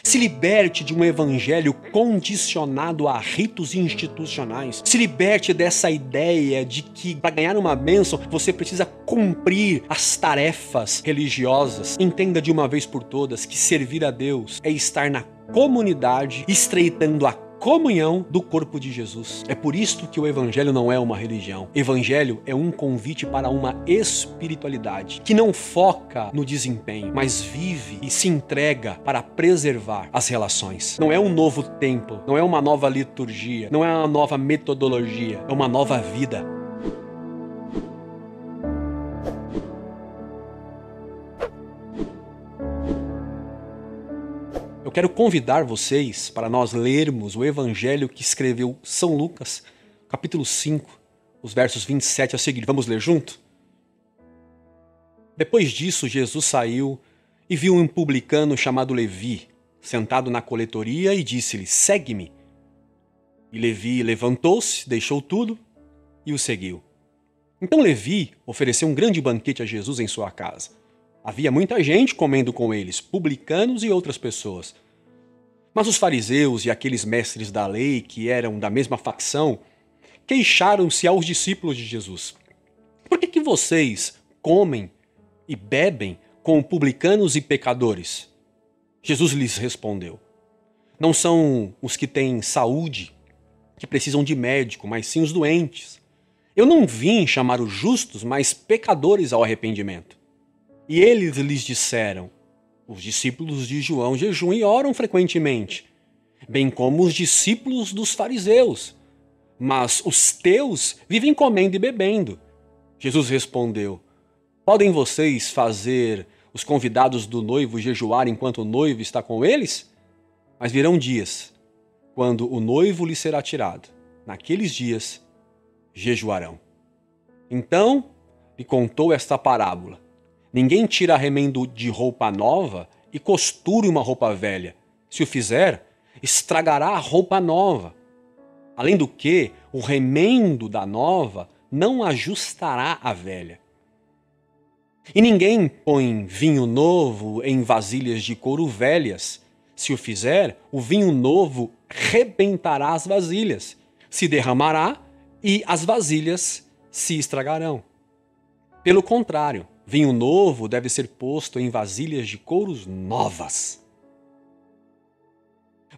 Se liberte de um evangelho condicionado a ritos institucionais. Se liberte dessa ideia de que para ganhar uma bênção você precisa cumprir as tarefas religiosas. Entenda de uma vez por todas que servir a Deus é estar na comunidade, estreitando a comunhão do corpo de Jesus. É por isto que o evangelho não é uma religião. Evangelho é um convite para uma espiritualidade que não foca no desempenho, mas vive e se entrega para preservar as relações. Não é um novo templo, não é uma nova liturgia, não é uma nova metodologia, é uma nova vida. Eu quero convidar vocês para nós lermos o evangelho que escreveu São Lucas, capítulo 5, os versos 27 a seguir. Vamos ler junto? Depois disso, Jesus saiu e viu um publicano chamado Levi, sentado na coletoria, e disse-lhe: "Segue-me." E Levi levantou-se, deixou tudo e o seguiu. Então Levi ofereceu um grande banquete a Jesus em sua casa. Havia muita gente comendo com eles, publicanos e outras pessoas. Mas os fariseus e aqueles mestres da lei, que eram da mesma facção, queixaram-se aos discípulos de Jesus: "Por que vocês comem e bebem com publicanos e pecadores?" Jesus lhes respondeu: "Não são os que têm saúde que precisam de médico, mas sim os doentes. Eu não vim chamar os justos, mas pecadores ao arrependimento." E eles lhes disseram: "Os discípulos de João jejuam e oram frequentemente, bem como os discípulos dos fariseus. Mas os teus vivem comendo e bebendo." Jesus respondeu: "Podem vocês fazer os convidados do noivo jejuar enquanto o noivo está com eles? Mas virão dias, quando o noivo lhe será tirado. Naqueles dias, jejuarão." Então, lhe contou esta parábola: "Ninguém tira remendo de roupa nova e costura uma roupa velha. Se o fizer, estragará a roupa nova. Além do que, o remendo da nova não ajustará a velha. E ninguém põe vinho novo em vasilhas de couro velhas. Se o fizer, o vinho novo rebentará as vasilhas, se derramará e as vasilhas se estragarão. Pelo contrário, vinho novo deve ser posto em vasilhas de couros novas."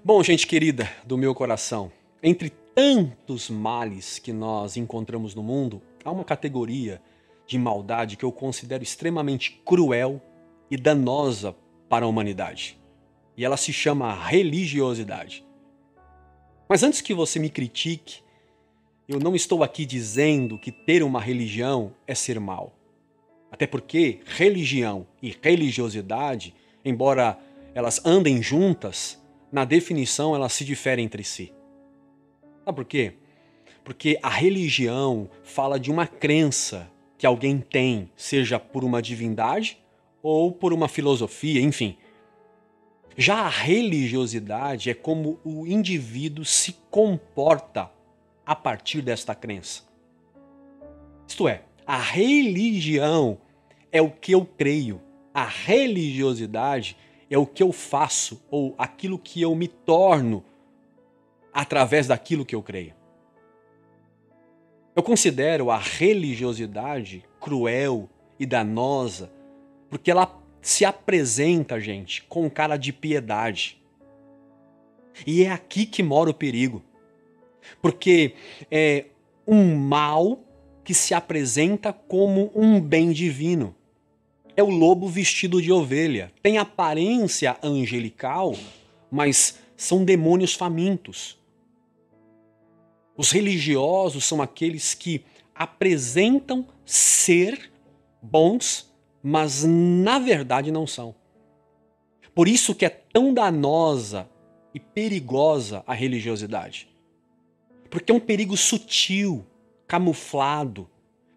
Bom, gente querida do meu coração, entre tantos males que nós encontramos no mundo, há uma categoria de maldade que eu considero extremamente cruel e danosa para a humanidade. E ela se chama religiosidade. Mas antes que você me critique, eu não estou aqui dizendo que ter uma religião é ser mal. Até porque religião e religiosidade, embora elas andem juntas, na definição elas se diferem entre si. Sabe por quê? Porque a religião fala de uma crença que alguém tem, seja por uma divindade ou por uma filosofia, enfim. Já a religiosidade é como o indivíduo se comporta a partir desta crença. Isto é, a religião é o que eu creio. A religiosidade é o que eu faço ou aquilo que eu me torno através daquilo que eu creio. Eu considero a religiosidade cruel e danosa porque ela se apresenta, gente, com cara de piedade. E é aqui que mora o perigo. Porque é um mal que se apresenta como um bem divino. É o lobo vestido de ovelha. Tem aparência angelical, mas são demônios famintos. Os religiosos são aqueles que apresentam ser bons, mas na verdade não são. Por isso que é tão danosa e perigosa a religiosidade. Porque é um perigo sutil, camuflado,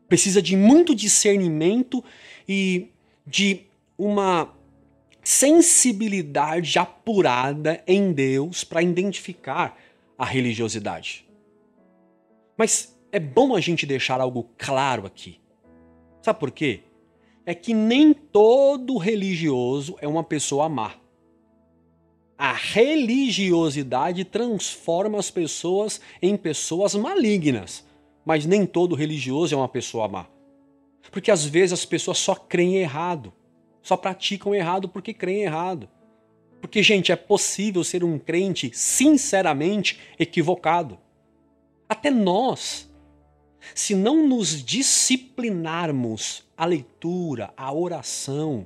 precisa de muito discernimento e de uma sensibilidade apurada em Deus para identificar a religiosidade. Mas é bom a gente deixar algo claro aqui. Sabe por quê? É que nem todo religioso é uma pessoa má. A religiosidade transforma as pessoas em pessoas malignas. Mas nem todo religioso é uma pessoa má. Porque às vezes as pessoas só creem errado. Só praticam errado porque creem errado. Porque, gente, é possível ser um crente sinceramente equivocado. Até nós, se não nos disciplinarmos a leitura, a oração,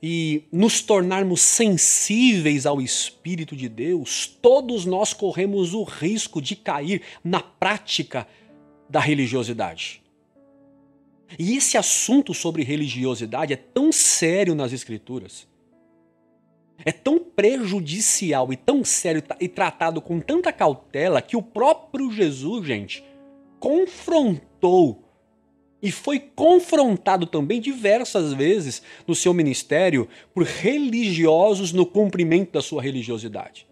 e nos tornarmos sensíveis ao Espírito de Deus, todos nós corremos o risco de cair na prática da religiosidade. E esse assunto sobre religiosidade é tão sério nas Escrituras, é tão prejudicial e tão sério e tratado com tanta cautela que o próprio Jesus, gente, confrontou e foi confrontado também diversas vezes no seu ministério por religiosos no cumprimento da sua religiosidade.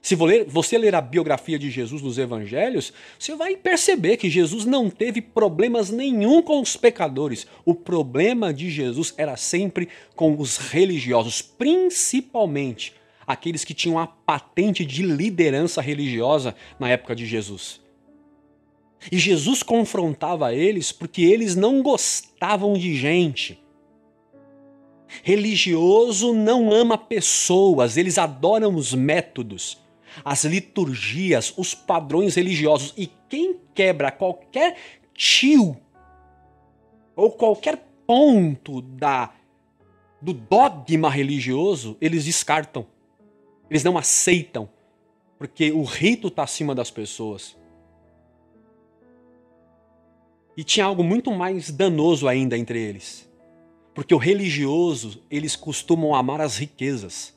Se você ler a biografia de Jesus nos evangelhos, você vai perceber que Jesus não teve problemas nenhum com os pecadores. O problema de Jesus era sempre com os religiosos, principalmente aqueles que tinham a patente de liderança religiosa na época de Jesus. E Jesus confrontava eles porque eles não gostavam de gente. Religioso não ama pessoas, eles adoram os métodos, as liturgias, os padrões religiosos. E quem quebra qualquer tio ou qualquer ponto do dogma religioso, eles descartam. Eles não aceitam, porque o rito está acima das pessoas. E tinha algo muito mais danoso ainda entre eles. Porque o religioso, eles costumam amar as riquezas.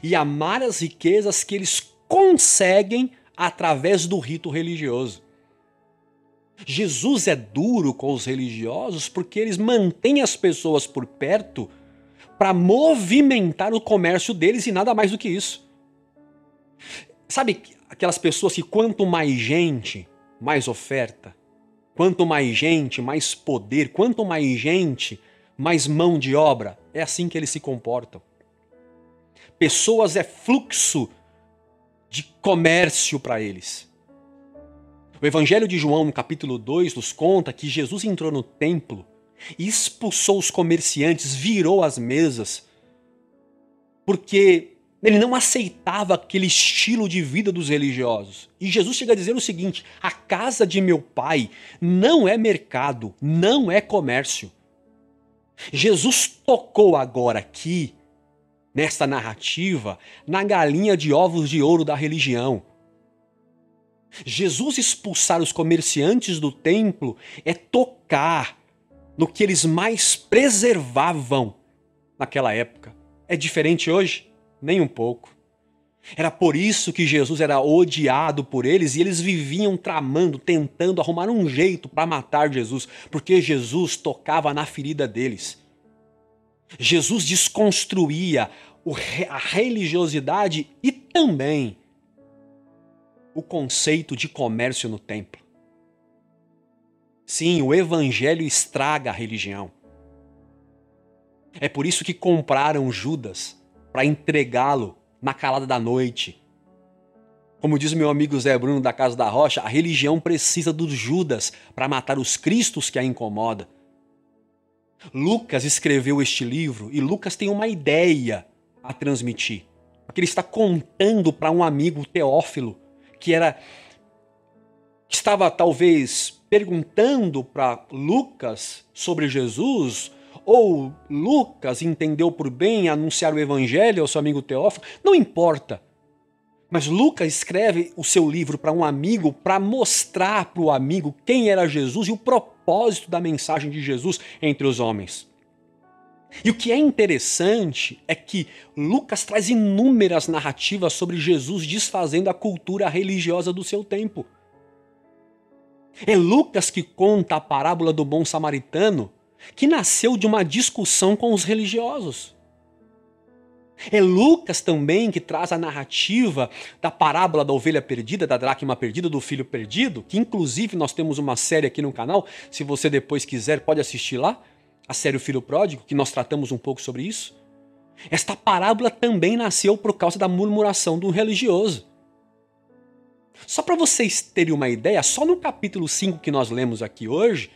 E amar as riquezas que eles conseguem através do rito religioso. Jesus é duro com os religiosos porque eles mantêm as pessoas por perto para movimentar o comércio deles e nada mais do que isso. Sabe aquelas pessoas que quanto mais gente, mais oferta? Quanto mais gente, mais poder. Quanto mais gente, mais mão de obra. É assim que eles se comportam. Pessoas é fluxo de comércio para eles. O Evangelho de João, no capítulo 2, nos conta que Jesus entrou no templo e expulsou os comerciantes, virou as mesas, porque ele não aceitava aquele estilo de vida dos religiosos. E Jesus chega a dizer o seguinte: a casa de meu pai não é mercado, não é comércio. Jesus tocou agora aqui, nesta narrativa, na galinha de ovos de ouro da religião. Jesus expulsar os comerciantes do templo é tocar no que eles mais preservavam naquela época. É diferente hoje? Nem um pouco. Era por isso que Jesus era odiado por eles e eles viviam tramando, tentando arrumar um jeito para matar Jesus, porque Jesus tocava na ferida deles. Jesus desconstruía a religiosidade e também o conceito de comércio no templo. Sim, o evangelho estraga a religião. É por isso que compraram Judas para entregá-lo na calada da noite. Como diz meu amigo Zé Bruno da Casa da Rocha, a religião precisa dos Judas para matar os cristos que a incomoda. Lucas escreveu este livro e Lucas tem uma ideia a transmitir. Porque ele está contando para um amigo, Teófilo, que estava talvez perguntando para Lucas sobre Jesus, ou Lucas entendeu por bem anunciar o evangelho ao seu amigo Teófilo, não importa. Mas Lucas escreve o seu livro para um amigo para mostrar para o amigo quem era Jesus e o propósito da mensagem de Jesus entre os homens. E o que é interessante é que Lucas traz inúmeras narrativas sobre Jesus desfazendo a cultura religiosa do seu tempo. É Lucas que conta a parábola do bom samaritano, que nasceu de uma discussão com os religiosos. É Lucas também que traz a narrativa da parábola da ovelha perdida, da dracma perdida, do filho perdido, que inclusive nós temos uma série aqui no canal, se você depois quiser pode assistir lá, a série O Filho Pródigo, que nós tratamos um pouco sobre isso. Esta parábola também nasceu por causa da murmuração de um religioso. Só para vocês terem uma ideia, só no capítulo 5 que nós lemos aqui hoje,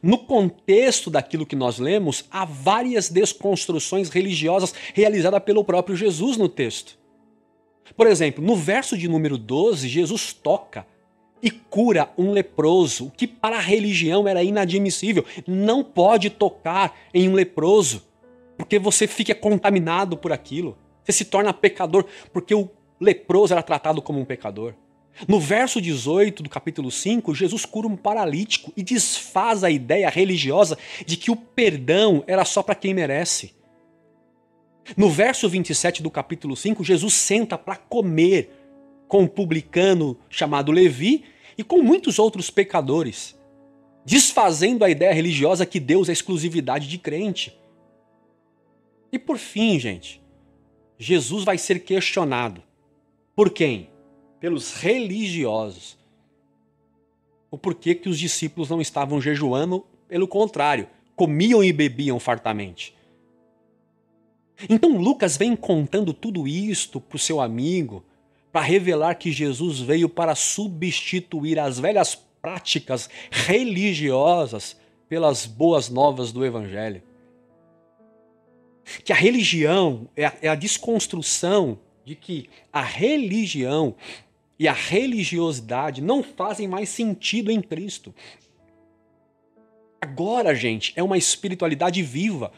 no contexto daquilo que nós lemos, há várias desconstruções religiosas realizadas pelo próprio Jesus no texto. Por exemplo, no verso de número 12, Jesus toca e cura um leproso, o que para a religião era inadmissível. Não pode tocar em um leproso, porque você fica contaminado por aquilo. Você se torna pecador, porque o leproso era tratado como um pecador. No verso 18 do capítulo 5, Jesus cura um paralítico e desfaz a ideia religiosa de que o perdão era só para quem merece. No verso 27 do capítulo 5, Jesus senta para comer com um publicano chamado Levi e com muitos outros pecadores, desfazendo a ideia religiosa que Deus é exclusividade de crente. E por fim, gente, Jesus vai ser questionado. Por quem? Pelos religiosos. O porquê que os discípulos não estavam jejuando, pelo contrário, comiam e bebiam fartamente. Então Lucas vem contando tudo isto para o seu amigo, para revelar que Jesus veio para substituir as velhas práticas religiosas pelas boas novas do Evangelho. Que a religião é a desconstrução de que a religião e a religiosidade não fazem mais sentido em Cristo. Agora, gente, é uma espiritualidade viva.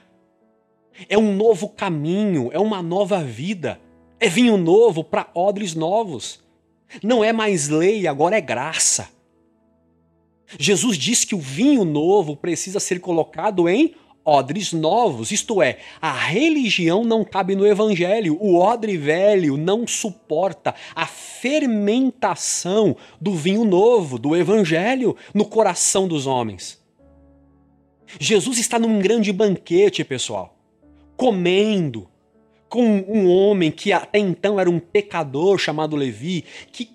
É um novo caminho, é uma nova vida. É vinho novo para odres novos. Não é mais lei, agora é graça. Jesus diz que o vinho novo precisa ser colocado em odres novos, isto é, a religião não cabe no evangelho, o odre velho não suporta a fermentação do vinho novo, do evangelho, no coração dos homens. Jesus está num grande banquete, pessoal, comendo com um homem que até então era um pecador chamado Levi, que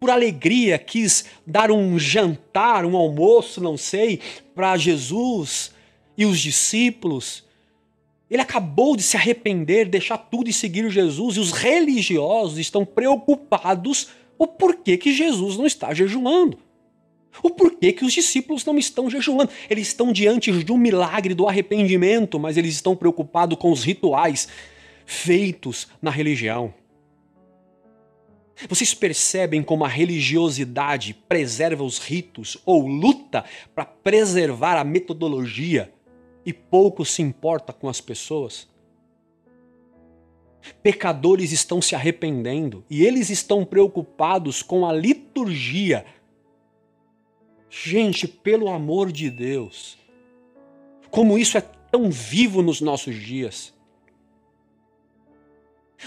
por alegria quis dar um jantar, um almoço, não sei, para Jesus e os discípulos. Ele acabou de se arrepender, deixar tudo e seguir Jesus, e os religiosos estão preocupados o porquê que Jesus não está jejuando. O porquê que os discípulos não estão jejuando. Eles estão diante de um milagre do arrependimento, mas eles estão preocupados com os rituais feitos na religião. Vocês percebem como a religiosidade preserva os ritos ou luta para preservar a metodologia e pouco se importa com as pessoas? Pecadores estão se arrependendo e eles estão preocupados com a liturgia. Gente, pelo amor de Deus, como isso é tão vivo nos nossos dias.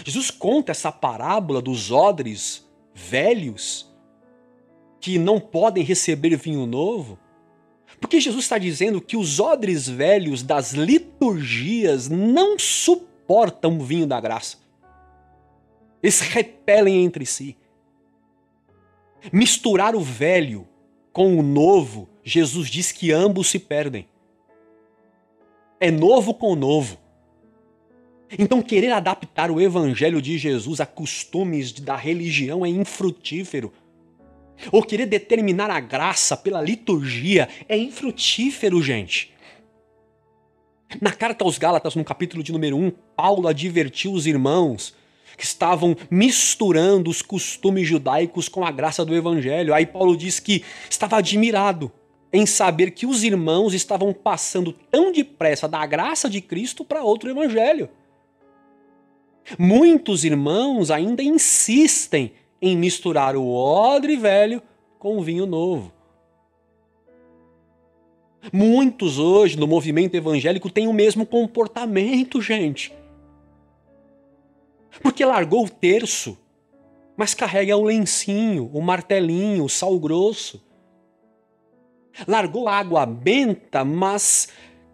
Jesus conta essa parábola dos odres velhos que não podem receber vinho novo, porque Jesus está dizendo que os odres velhos das liturgias não suportam o vinho da graça. Eles repelem entre si. Misturar o velho com o novo, Jesus diz que ambos se perdem. É novo com novo. Então querer adaptar o evangelho de Jesus a costumes da religião é infrutífero. Ou querer determinar a graça pela liturgia é infrutífero, gente. Na carta aos Gálatas, no capítulo de número 1, Paulo advertiu os irmãos que estavam misturando os costumes judaicos com a graça do evangelho. Aí Paulo diz que estava admirado em saber que os irmãos estavam passando tão depressa da graça de Cristo para outro evangelho. Muitos irmãos ainda insistem em misturar o odre velho com o vinho novo. Muitos hoje no movimento evangélico têm o mesmo comportamento, gente. Porque largou o terço, mas carrega o lencinho, o martelinho, o sal grosso. Largou a água benta, mas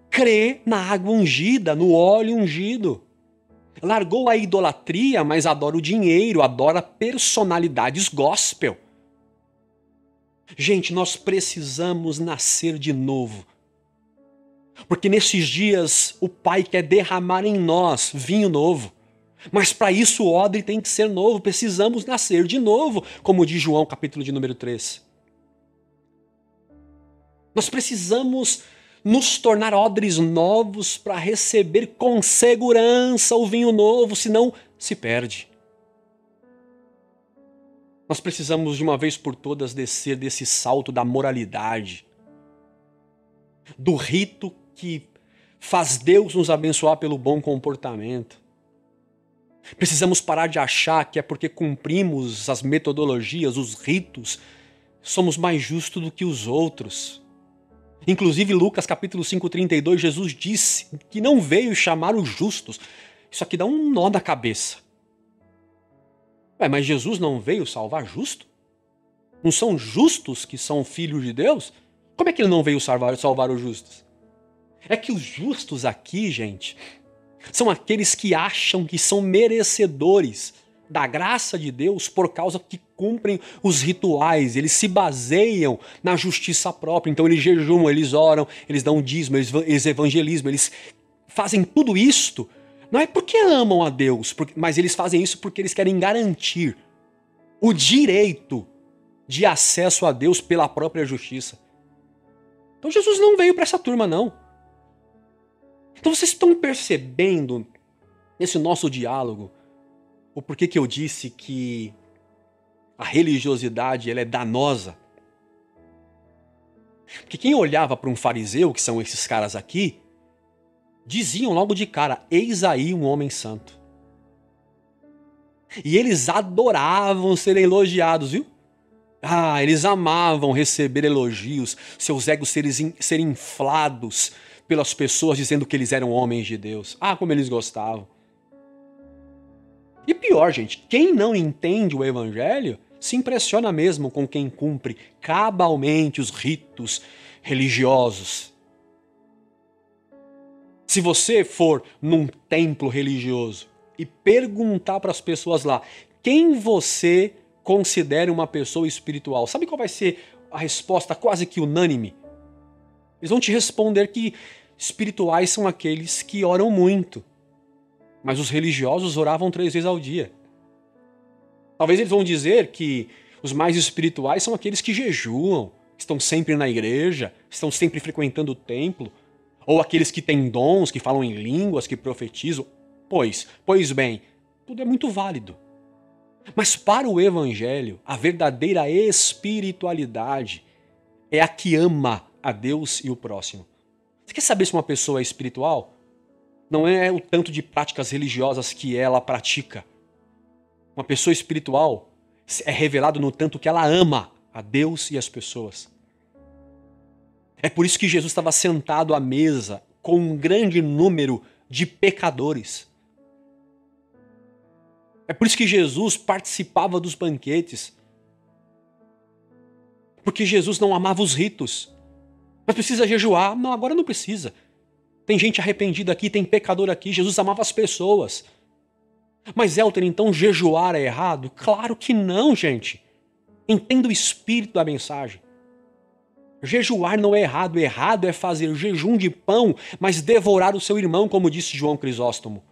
crê na água ungida, no óleo ungido. Largou a idolatria, mas adora o dinheiro, adora personalidades gospel. Gente, nós precisamos nascer de novo. Porque nesses dias o Pai quer derramar em nós vinho novo. Mas para isso o odre tem que ser novo, precisamos nascer de novo, como diz João, capítulo de número 3. Nós precisamos nos tornar odres novos para receber com segurança o vinho novo, senão se perde. Nós precisamos de uma vez por todas descer desse salto da moralidade, do rito que faz Deus nos abençoar pelo bom comportamento. Precisamos parar de achar que é porque cumprimos as metodologias, os ritos, somos mais justos do que os outros. Inclusive, Lucas capítulo 5:32, Jesus disse que não veio chamar os justos. Isso aqui dá um nó na cabeça. Mas Jesus não veio salvar justo? Não são justos que são filhos de Deus? Como é que ele não veio salvar os justos? É que os justos aqui, gente, são aqueles que acham que são merecedores da graça de Deus por causa que cumprem os rituais, eles se baseiam na justiça própria. Então eles jejuam, eles oram, eles dão dízimo, eles evangelismo, eles fazem tudo isto, não é porque amam a Deus, mas eles fazem isso porque eles querem garantir o direito de acesso a Deus pela própria justiça. Então Jesus não veio para essa turma, não. Então vocês estão percebendo nesse nosso diálogo o porquê que eu disse que a religiosidade ela é danosa? Porque quem olhava para um fariseu, que são esses caras aqui, diziam logo de cara, eis aí um homem santo. E eles adoravam ser elogiados, viu? Eles amavam receber elogios, seus egos serem inflados pelas pessoas dizendo que eles eram homens de Deus. Como eles gostavam. E pior, gente, quem não entende o evangelho se impressiona mesmo com quem cumpre cabalmente os ritos religiosos. Se você for num templo religioso e perguntar para as pessoas lá quem você considera uma pessoa espiritual, sabe qual vai ser a resposta quase que unânime? Eles vão te responder que espirituais são aqueles que oram muito, mas os religiosos oravam 3 vezes ao dia. Talvez eles vão dizer que os mais espirituais são aqueles que jejuam, estão sempre na igreja, estão sempre frequentando o templo, ou aqueles que têm dons, que falam em línguas, que profetizam. Pois bem, tudo é muito válido. Mas para o evangelho, a verdadeira espiritualidade é a que ama a Deus e o próximo. Você quer saber se uma pessoa é espiritual? Não é o tanto de práticas religiosas que ela pratica. Uma pessoa espiritual é revelado no tanto que ela ama a Deus e as pessoas. É por isso que Jesus estava sentado à mesa com um grande número de pecadores. É por isso que Jesus participava dos banquetes. Porque Jesus não amava os ritos. Mas precisa jejuar? Não, agora não precisa. Tem gente arrependida aqui, tem pecador aqui. Jesus amava as pessoas. Mas, Elton, então jejuar é errado? Claro que não, gente. Entenda o espírito da mensagem. Jejuar não é errado. Errado é fazer jejum de pão, mas devorar o seu irmão, como disse João Crisóstomo.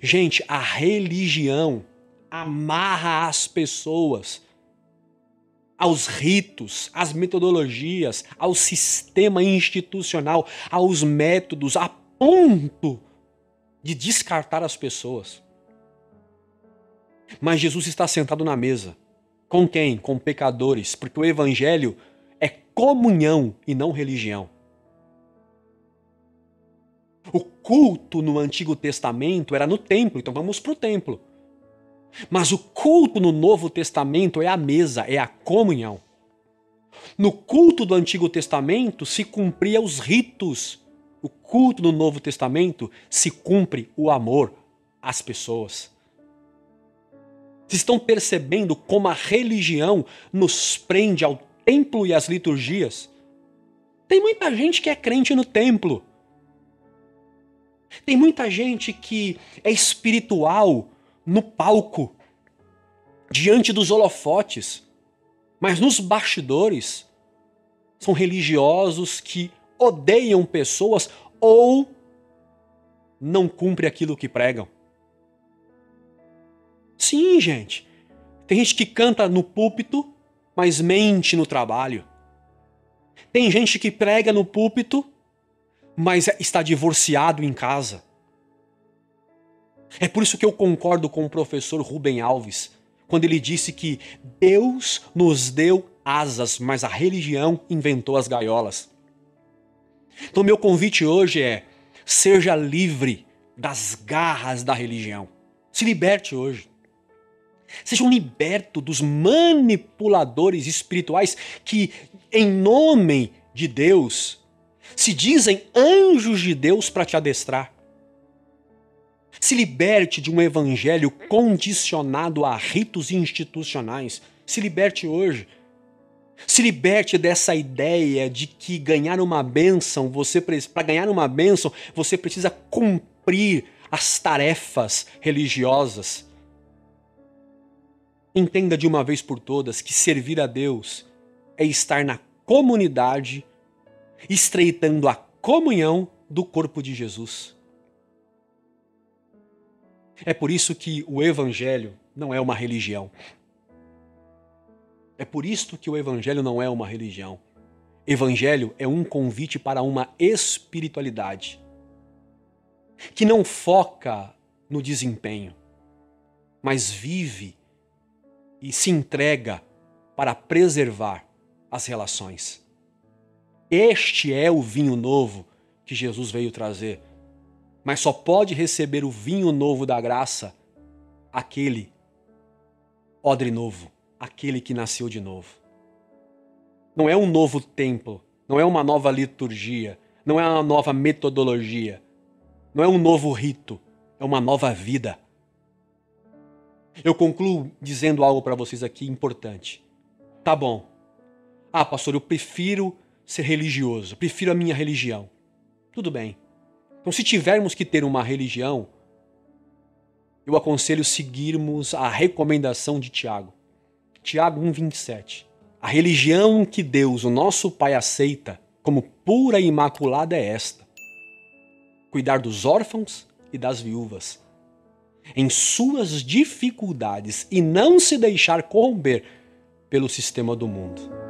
Gente, a religião amarra as pessoas aos ritos, às metodologias, ao sistema institucional, aos métodos, a ponto de descartar as pessoas. Mas Jesus está sentado na mesa. Com quem? Com pecadores, porque o evangelho é comunhão e não religião. O culto no Antigo Testamento era no templo, então vamos para o templo. Mas o culto no Novo Testamento é a mesa, é a comunhão. No culto do Antigo Testamento se cumpria os ritos. O culto no Novo Testamento se cumpre o amor às pessoas. Vocês estão percebendo como a religião nos prende ao templo e às liturgias? Tem muita gente que é crente no templo. Tem muita gente que é espiritual no palco, diante dos holofotes, mas nos bastidores são religiosos que odeiam pessoas ou não cumprem aquilo que pregam. Sim, gente. Tem gente que canta no púlpito, mas mente no trabalho. Tem gente que prega no púlpito, mas está divorciado em casa. É por isso que eu concordo com o professor Rubem Alves, quando ele disse que Deus nos deu asas, mas a religião inventou as gaiolas. Então meu convite hoje é: seja livre das garras da religião. Se liberte hoje. Seja um liberto dos manipuladores espirituais que, em nome de Deus, se dizem anjos de Deus para te adestrar. Se liberte de um evangelho condicionado a ritos institucionais. Se liberte hoje. Se liberte dessa ideia de que ganhar uma bênção, para ganhar uma bênção, você precisa cumprir as tarefas religiosas. Entenda de uma vez por todas que servir a Deus é estar na comunidade, estreitando a comunhão do corpo de Jesus. É por isso que o Evangelho não é uma religião. É por isso que o Evangelho não é uma religião. Evangelho é um convite para uma espiritualidade que não foca no desempenho, mas vive e se entrega para preservar as relações. Este é o vinho novo que Jesus veio trazer, mas só pode receber o vinho novo da graça aquele odre novo, aquele que nasceu de novo. Não é um novo templo, não é uma nova liturgia, não é uma nova metodologia, não é um novo rito, é uma nova vida. Eu concluo dizendo algo para vocês aqui importante. Tá bom. Ah, pastor, eu prefiro ser religioso, eu prefiro a minha religião. Tudo bem. Então, se tivermos que ter uma religião, eu aconselho seguirmos a recomendação de Tiago. Tiago 1,27. A religião que Deus, o nosso Pai, aceita como pura e imaculada é esta: cuidar dos órfãos e das viúvas em suas dificuldades e não se deixar corromper pelo sistema do mundo.